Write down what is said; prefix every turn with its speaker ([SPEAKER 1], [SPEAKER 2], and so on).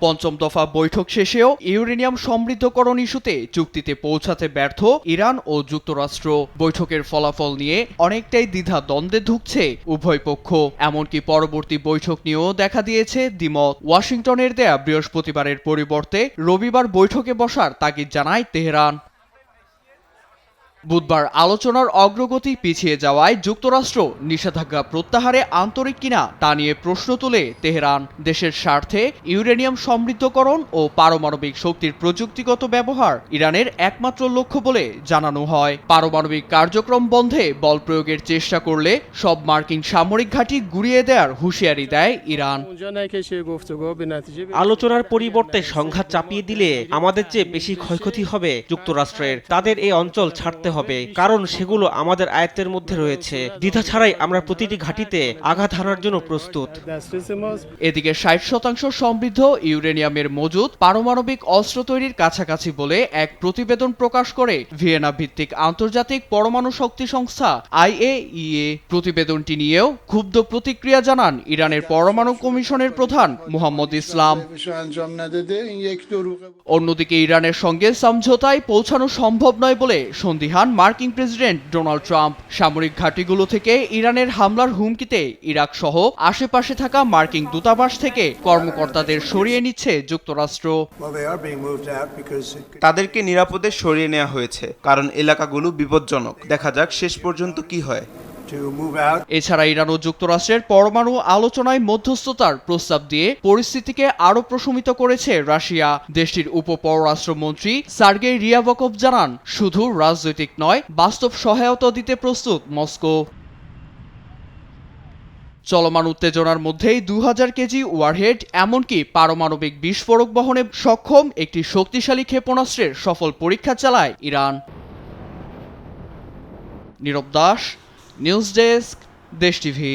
[SPEAKER 1] পঞ্চম দফা বৈঠক শেষেও ইউরেনিয়াম সমৃদ্ধকরণ ইস্যুতে চুক্তিতে পৌঁছাতে ব্যর্থ ইরান ও যুক্তরাষ্ট্র। বৈঠকের ফলাফল নিয়ে অনেকটাই দ্বিধা দ্বন্দ্বে ঢুকছে উভয় পক্ষ। এমনকি পরবর্তী বৈঠক নিয়েও দেখা দিয়েছে দ্বিমত। ওয়াশিংটনের দেয়া বৃহস্পতিবারের পরিবর্তে রবিবার বৈঠকে বসার তাগিদ জানায় তেহরান। বুধবার আলোচনার অগ্রগতি পিছিয়ে যাওয়ায় যুক্তরাষ্ট্র নিষেধাজ্ঞা প্রত্যাহারে আন্তরিক কিনা তা নিয়ে প্রশ্ন তুলে তেহরান। দেশের স্বার্থে ইউরেনিয়াম সমৃদ্ধকরণ ও পারমাণবিক শক্তির প্রযুক্তিগত ব্যবহার ইরানের একমাত্র লক্ষ্য বলে জানানো হয়। পারমাণবিক কার্যক্রম বন্ধে বল প্রয়োগের চেষ্টা করলে সব মার্কিন সামরিক ঘাঁটি গুঁড়িয়ে দেওয়ার হুঁশিয়ারি দেয় ইরান।
[SPEAKER 2] আলোচনার পরিবর্তে সংঘাত চাপিয়ে দিলে আমাদের চেয়ে বেশি ক্ষয়ক্ষতি হবে যুক্তরাষ্ট্রের। তাদের এই অঞ্চল ছাড়তে হবে, কারণ সেগুলো আমাদের আয়ত্তের মধ্যে রয়েছে। দ্বিধা ছাড়াই আমরা প্রতিটি ঘাঁটিতে আঘাত হানার জন্য প্রস্তুত।
[SPEAKER 1] এদিকে 60% সমৃদ্ধ ইউরেনিয়ামের মজুদ পারমাণবিক অস্ত্র তৈরির কাছাকাছি বলে এক প্রতিবেদন প্রকাশ করে ভিয়েনা ভিত্তিক আন্তর্জাতিক পরমাণু শক্তি সংস্থা IAEA। প্রতিবেদনটি নিয়েও ক্ষুব্ধ প্রতিক্রিয়া জানান ইরানের পরমাণু কমিশনের প্রধান মোহাম্মদ ইসলাম। অন্যদিকে ইরানের সঙ্গে সমঝোতায় পৌঁছানো সম্ভব নয় বলে সন্দিহান মার্কিন প্রেসিডেন্ট ডোনাল্ড ট্রাম্প। সামরিক ঘাঁটিগুলো থেকে ইরানের হামলার হুমকিতে ইরাক সহ আশেপাশে থাকা মার্কিন দূতাবাস থেকে কর্মকর্তাদের সরিয়ে নিচ্ছে যুক্তরাষ্ট্র।
[SPEAKER 3] তাদেরকে নিরাপদে সরিয়ে নেওয়া হয়েছে, কারণ এলাকাগুলো বিপজ্জনক। দেখা যাক শেষ পর্যন্ত কি হয়।
[SPEAKER 1] এছাড়া ইরান ও যুক্তরাষ্ট্রের পরমাণু আলোচনায় মধ্যস্থতার প্রস্তাব দিয়ে পরিস্থিতিকে আরো প্রশমিত করেছে রাশিয়া। দেশটির উপপররাষ্ট্রমন্ত্রী সার্গেই রিয়াবকভ জানান, শুধু রাজনৈতিক নয়, বাস্তব সহায়তা দিতে প্রস্তুত মস্কো। চলমান উত্তেজনার মধ্যেই 2000 কেজি ওয়ারহেড এমনকি পারমাণবিক বিস্ফোরক বহনে সক্ষম একটি শক্তিশালী ক্ষেপণাস্ত্রের সফল পরীক্ষা চালায় ইরান। নীরব দাস, নিউজ ডেস্ক, দেশ টিভি।